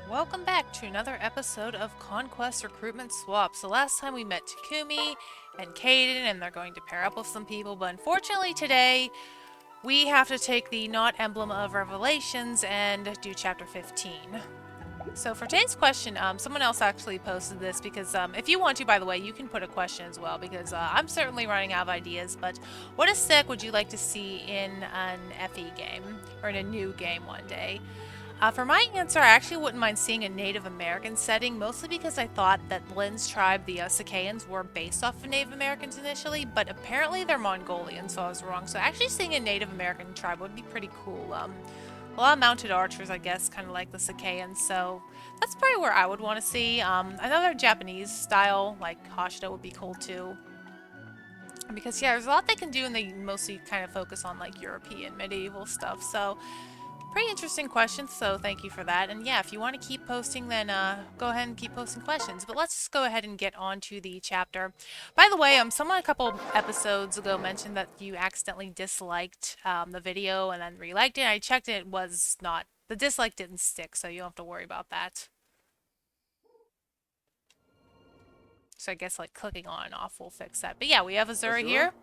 Welcome back to another episode of Conquest Recruitment Swap. So last time we met Takumi and Kaden and they're going to pair up with some people, but unfortunately today we have to take the not emblem of revelations and do chapter 15. So for today's question, someone else actually posted this because if you want to, by the way, you can put a question as well because I'm certainly running out of ideas, but what aesthetic would you like to see in an FE game or in a new game one day? For my answer, I actually wouldn't mind seeing a Native American setting, mostly because I thought that Lynn's tribe, the Sacaeans, were based off of Native Americans initially, but apparently they're Mongolian, so I was wrong. So actually seeing a Native American tribe would be pretty cool. A lot of mounted archers, I guess, kind of like the Sacaeans, so that's probably where I would want to see. Another Japanese style, like Hashida, would be cool too. Because, yeah, there's a lot they can do, and they mostly kind of focus on, like, European medieval stuff, so pretty interesting questions, so thank you for that. And yeah, if you want to keep posting, then go ahead and keep posting questions. But let's just go ahead and get on to the chapter. By the way, someone a couple episodes ago mentioned that you accidentally disliked the video and then reliked it. I checked it was not, the dislike didn't stick, so you don't have to worry about that. So I guess like clicking on and off will fix that. But yeah, we have Azura here.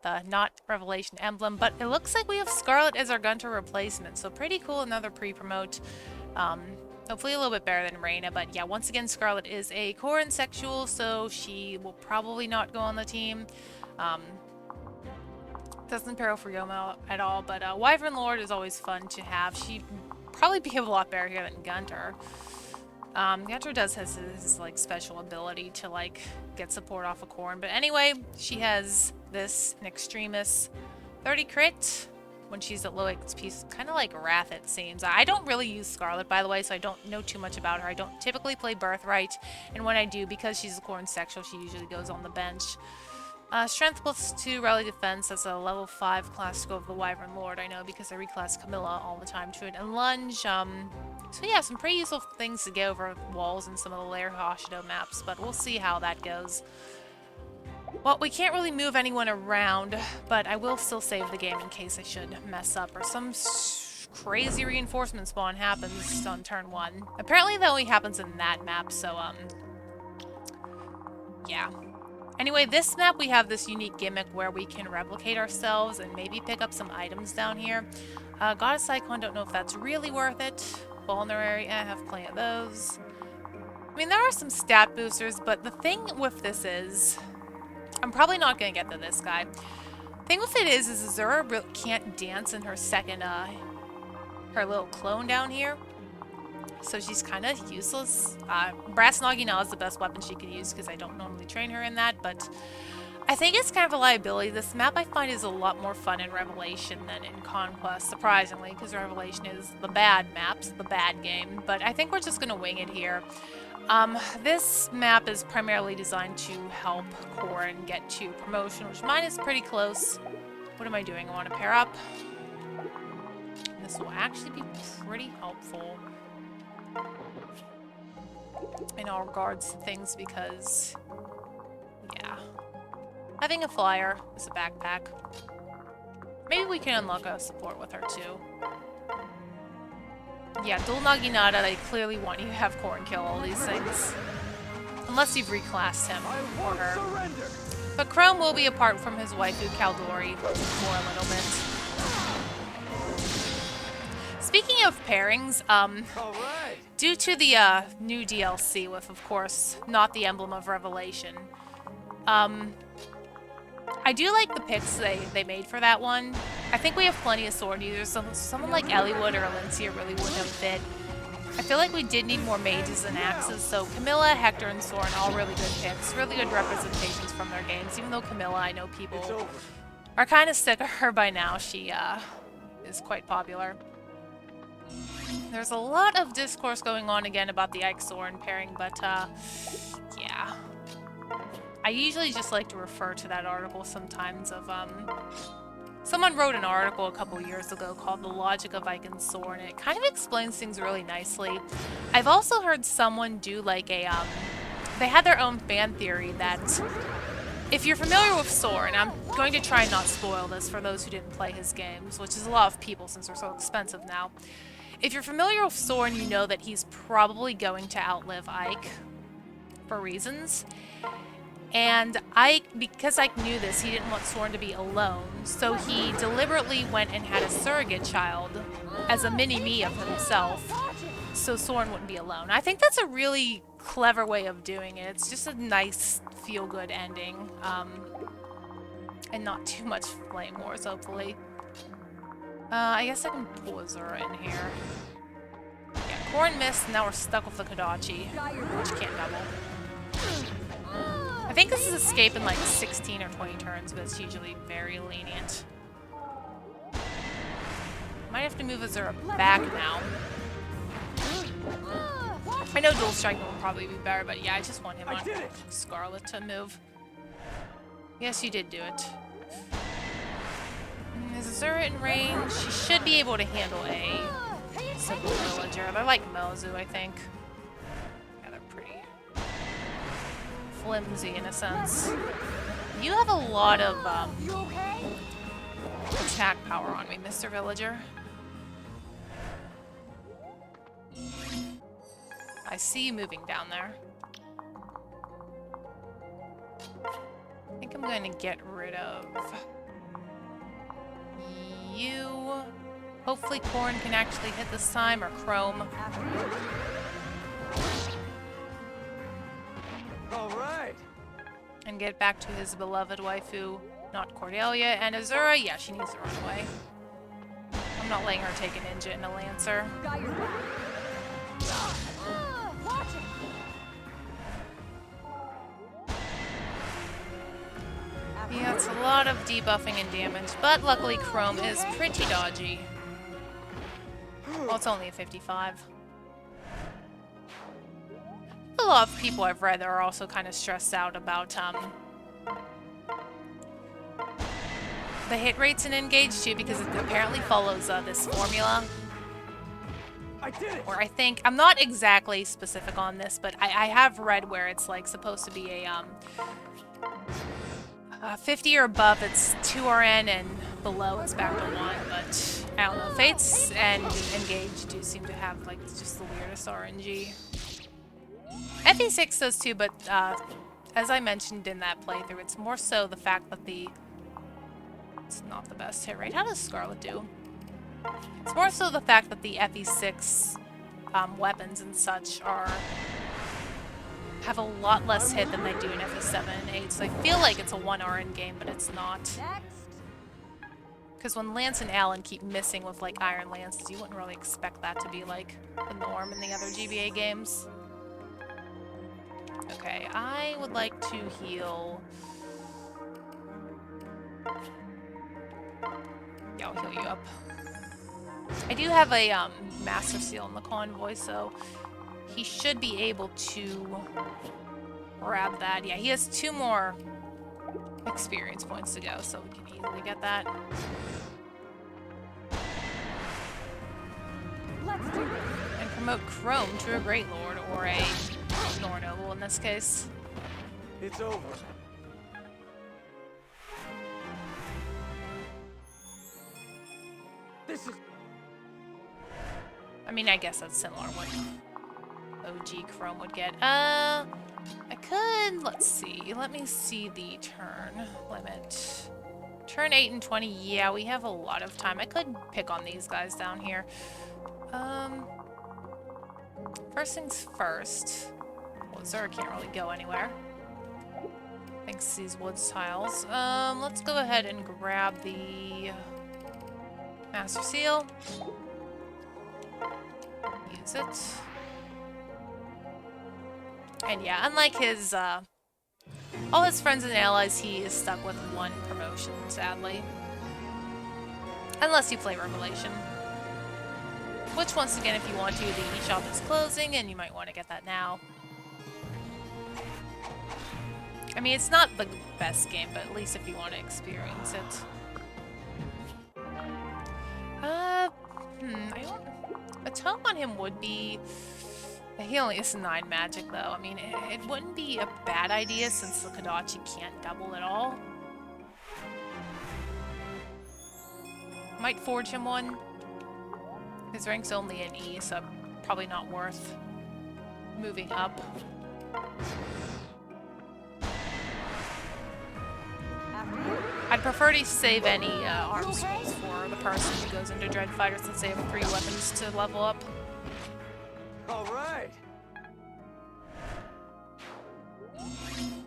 The not Revelation emblem, but it looks like we have Scarlet as our Gunter replacement, so pretty cool, another pre-promote. Hopefully a little bit better than Reyna, but yeah, once again, Scarlet is a Corin sexual, so she will probably not go on the team. Doesn't pair for Yoma at all, but Wyvern Lord is always fun to have. She'd probably be a lot better here than Gunter. Gunter does has his like special ability to like get support off of Corn, but anyway, she has this in Extremis 30 crit when she's at low XP, kind of like Wrath it seems. I don't really use Scarlet, by the way, so I don't know too much about her. I don't typically play Birthright, and when I do, because she's a Corn sexual, she usually goes on the bench. Strength +2 rally defense, that's a level 5 class to go of the Wyvern Lord, I know, because I reclass Camilla all the time to it. And Lunge, so yeah, some pretty useful things to get over walls in some of the Lair Hoshido maps, but we'll see how that goes. Well, we can't really move anyone around, but I will still save the game in case I should mess up or some crazy reinforcement spawn happens on turn 1. Apparently that only happens in that map, so, yeah. Anyway, this map we have this unique gimmick where we can replicate ourselves and maybe pick up some items down here. Goddess Icon, don't know if that's really worth it. Vulnerary, I have plenty of those. I mean, there are some stat boosters, but the thing with this is, I'm probably not going to get to this guy. The thing with it is Azura really can't dance in her second, her little clone down here. So she's kind of useless. Brass Nagina is the best weapon she could use because I don't normally train her in that, but I think it's kind of a liability. This map I find is a lot more fun in Revelation than in Conquest, surprisingly, because Revelation is the bad maps, the bad game, but I think we're just going to wing it here. This map is primarily designed to help Corin get to promotion, which mine is pretty close. What am I doing? I want to pair up. This will actually be pretty helpful in all regards to things because, yeah. Having a flyer is a backpack. Maybe we can unlock a support with her too. Yeah, Dual Naginata, I clearly want you to have Corn kill all these things. Unless you've reclassed him or her. But Chrome will be apart from his waifu Caldori for a little bit. Speaking of pairings, due to the new DLC with, of course, not the Emblem of Revelation, I do like the picks they made for that one. I think we have plenty of sword users. Someone like Elliewood or Alencia really wouldn't have fit. I feel like we did need more mages and axes, so Camilla, Hector, and Soren, all really good picks. Really good representations from their games, even though Camilla, I know people are kind of sick of her by now. She is quite popular. There's a lot of discourse going on again about the Ike-Soren pairing, but yeah. I usually just like to refer to that article sometimes of, someone wrote an article a couple years ago called The Logic of Ike and Soren, and it kind of explains things really nicely. I've also heard someone do like a, they had their own fan theory that if you're familiar with Soren, I'm going to try and not spoil this for those who didn't play his games, which is a lot of people since they're so expensive now. If you're familiar with Soren, you know that he's probably going to outlive Ike for reasons. And Ike, because Ike knew this, he didn't want Soren to be alone, so he deliberately went and had a surrogate child as a mini-me of himself, so Soren wouldn't be alone. I think that's a really clever way of doing it. It's just a nice, feel-good ending, and not too much flame wars, hopefully. I guess I can pull Azura in here. Yeah, Corn missed, and now we're stuck with the Kodachi, which can't double. I think this is escape in like 16 or 20 turns, but it's usually very lenient. Might have to move Azura back now. I know dual striking will probably be better, but yeah, I just want him on Scarlet to move. Yes, you did do it. Is Azura in range? She should be able to handle a simple villager. They're like Mozu, I think. Yeah, they're pretty flimsy in a sense. You have a lot of attack power on me, Mr. Villager. I see you moving down there. I think I'm going to get rid of you. Hopefully Corn can actually hit this time, or Chrome. All right. And get back to his beloved waifu, not Cordelia. And Azura, yeah, she needs to run away. I'm not letting her take a ninja and a lancer. Yeah, it's a lot of debuffing and damage, but luckily Chrome is pretty dodgy. Well, it's only a 55. A lot of people I've read are also kind of stressed out about the hit rates in Engage too, because it apparently follows this formula. Where I think, I'm not exactly specific on this, but I have read where it's like supposed to be a 50 or above, it's 2 RN, and below it's back to 1, but I don't know. Fates and Engage do seem to have like just the weirdest RNG. FE6 does too, but as I mentioned in that playthrough, it's more so the fact that it's not the best hit rate. How does Scarlet do? It's more so the fact that the FE6 weapons and such have a lot less hit than they do in FE7 and 8, so I feel like it's a 1 RN game, but it's not. Because when Lance and Alan keep missing with like Iron Lances, you wouldn't really expect that to be like the norm in the other GBA games. Okay, I would like to heal. Yeah, I'll heal you up. I do have a Master Seal in the Convoy, so he should be able to grab that. Yeah, he has 2 more experience points to go, so we can easily get that. And promote Chrome to a Great Lord, or a Nor Noble in this case. It's over. This is... I mean, I guess that's similar to what OG Chrome would get. I could, let's see. Let me see the turn limit. Turn 8 and 20, yeah, we have a lot of time. I could pick on these guys down here. First things first. Well, Azura can't really go anywhere, thanks to these woods tiles. Let's go ahead and grab the Master Seal. Use it. And yeah, unlike his, all his friends and allies, he is stuck with 1 promotion, sadly. Unless you play Revelation. Which, once again, if you want to, the eShop is closing, and you might want to get that now. I mean, it's not the best game, but at least if you want to experience it. I don't... A tome on him would be... He only has 9 magic, though. I mean, it wouldn't be a bad idea since the Kodachi can't double at all. Might forge him one. His rank's only an E, so probably not worth moving up. I'd prefer to save any arm scrolls for the person who goes into Dread Fighter since they have 3 weapons to level up. All right.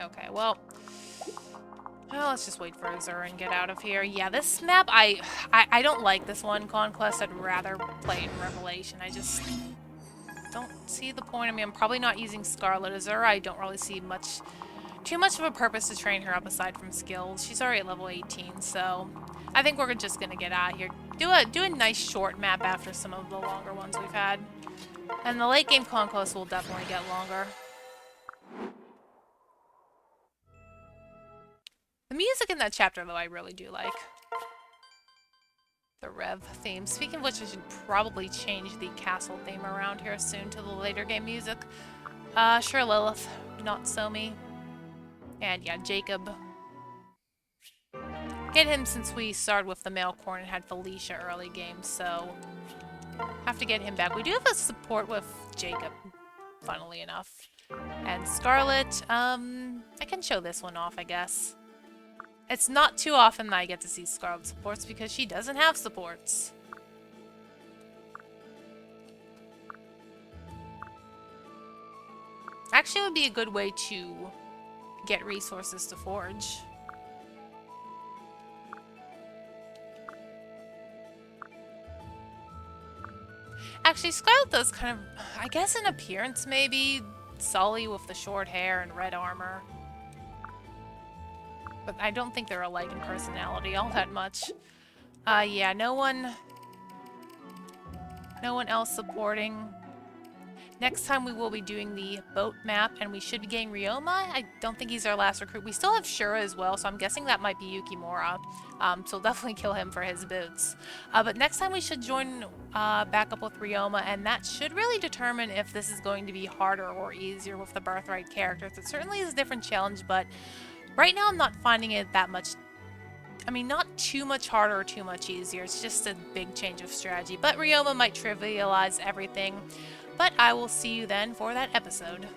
Okay, well, let's just wait for Azura and get out of here. Yeah, this map, I don't like this one, Conquest. I'd rather play in Revelation. I just don't see the point. I mean, I'm probably not using Scarlet Azura. I don't really see too much of a purpose to train her up aside from skills. She's already at level 18, so I think we're just gonna get out of here. Do a nice short map after some of the longer ones we've had. And the late game Conquest will definitely get longer. The music in that chapter, though, I really do like. The Rev theme. Speaking of which, I should probably change the castle theme around here soon to the later game music. Sure, Lilith. Not so me. And yeah, Jacob. Get him since we started with the male corn and had Felicia early game, so have to get him back. We do have a support with Jacob, funnily enough. And Scarlet, I can show this one off, I guess. It's not too often that I get to see Scarlet supports because she doesn't have supports. Actually, it would be a good way to get resources to forge. Actually, Scarlet does kind of, I guess in appearance maybe, Sully with the short hair and red armor. But I don't think they're alike in personality all that much. Yeah, no one else supporting. Next time we will be doing the boat map, and we should be getting Ryoma. I don't think he's our last recruit. We still have Shura as well, so I'm guessing that might be Yukimura. So definitely kill him for his boots. But next time we should join back up with Ryoma, and that should really determine if this is going to be harder or easier with the Birthright characters. It certainly is a different challenge, but right now I'm not finding it that much. I mean, not too much harder or too much easier. It's just a big change of strategy. But Ryoma might trivialize everything. But I will see you then for that episode.